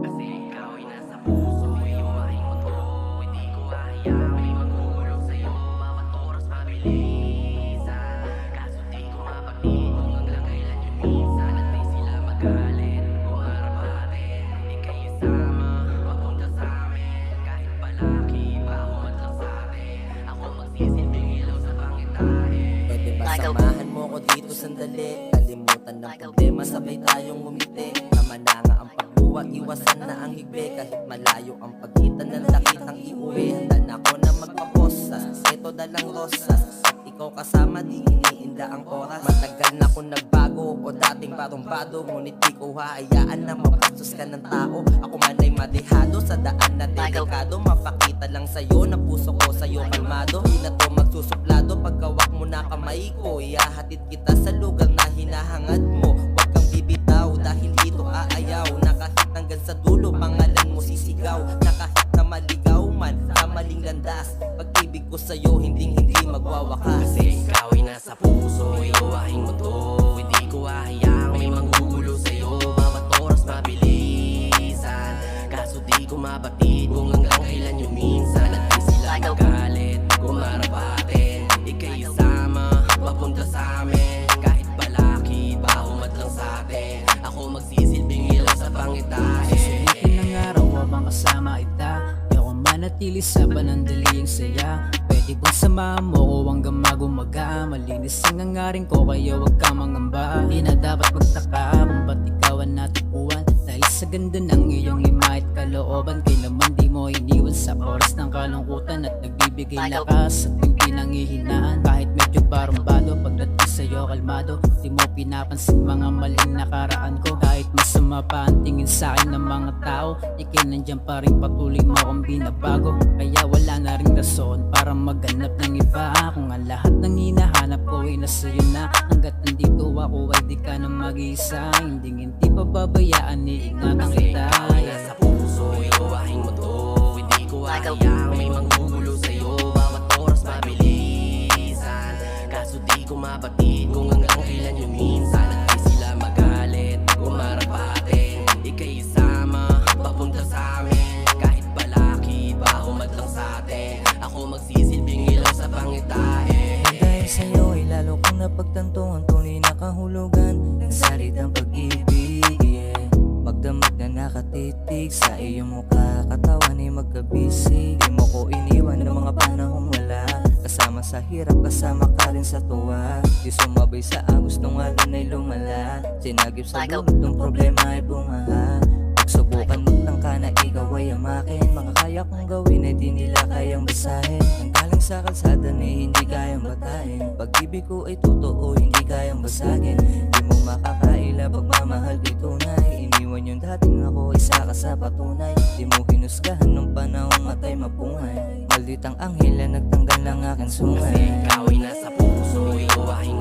Kasi ikaw ay nasa puso, iumahin mo to. Hindi ko hahayaan may magugulo sa'yo. Bawat oras mabilisan, kaso di ko mapakit kung hanggang kailan yun minsan. At di sila magalit, umarap atin. Ika'y isama, papunta sa'min. Kahit palaki, bahumat lang sa'tin. Ako magsisilbing ilaw sa pangitain. Pwede ba samahan mo ko dito sandali? Kalimutan ng problema, sabay tayong ngumiti. Tama na nga ang pagbuwa, iwasan na ang higbe. Kahit malayo ang pagitan ng lakitang iuwi. Handa na ako na magpaposas, eto dalang rosas. At ikaw kasama, di iniinda ang oras. Matagal na akong nagbago o dating barumbado. Ngunit di ko haayaan na mapastos ka ng tao. Ako man ay madehado sa daan na delikado. Mapakita lang sa'yo na puso ko sa'yo kalmado. Di na to magsusuplado, pagkawak mo na kamay ko. Ihahatid kita sa lugar na hinahangad mo. Huwag kang bibitaw dahil dito aayaw. Na kahit hanggang sa dulo pangalan mo sisigaw. Na kahit na maligaw man sa maling landas, pag-ibig ko sa'yo hindi magwawakas. Kasi ikaw ay nasa puso, iuwahin mo to. Hindi ko hahayaan may manggugulo sa'yo. Bawat oras mabilisan, kaso di ko mabatid kung hanggang kailan yun minsan. At di sila magalit, umarap atin. Ika'y isama, papunta sa'min. Kahit palaki, bahumat lang sa'tin. Ako magsisilbing ilaw sa pangitain. Susulitin ng araw habang kasama ita. Di ako manatili sa panandaling saya. Pwede bang samahan mo ko hanggang magumaga? Malinis ang hangarin ko kaya wag ka mangamba. Di na dapat magtaka kung ba't ikaw ang natukuhan. Dahil sa ganda ng iyong imahit kalooban, kailanman di mo iniwan sa oras ng kalungkutan. At nagbibigay lakas at hindi nangihinaan. Kahit medyo barumbado, pagdating sa'yo kalmado. Di mo pinapansin mga maling nakaraan ko. Kahit masama pa ang tingin sa'kin ng mga tao, ikay nandyan pa rin, patuloy mo akong binabago. Kaya wala na rin rason para maghanap ng iba. Kung ang lahat ng hinahanap ko ay nasa'yo na. Hanggat nandito ako ay di ka na mag-iisa. Hindi pababayaan, iingatan Kasi kita. ikaw ay nasa puso, iuwahin mo to. Hindi ko hahayaan may manggugulo sa'yo. Bawat oras mabilisan, kaso di ko mabatid kung hanggang kailan yun minsan. At di sila magalit, umarap atin. Ika'y isama, papunta sa'min. Kahit palaki, bahumat lang sa'tin. Ako magsisilbing ilaw sa pangitain. Dahil sa'yo ay lalo kong napagtanto ang tunay na kahulugan ng salitang pag-ibig, yeah. Magdamag na nakatitig sa iyong mukha, katawan ay magkabisig. Di mo ko iniwan ng mga panahong wala. Kasama sa hirap, kasama ka rin sa tuwa. Di sumabay sa agos nung alon ay lumala. Sinagip sa lulot ng problema ay bumaha. Pagsubukan magtangka na ikaw ay amakin. Makakaya kong gawin ay di nila kayang basahin. Ang galing sa kalsada na hindi kayang batain. Pag-ibig ko ay totoo, hindi kayang basagin. Di mo makakaila, pagmamahal di tunay. Iniwan yung dating ako, isa ka sa patunay. Di mo hinusgahan nung panahong matay mapuhay. Malditang anghel na nagtanggal ng aking Kasi sungay. ikaw ay nasa puso, iuwahin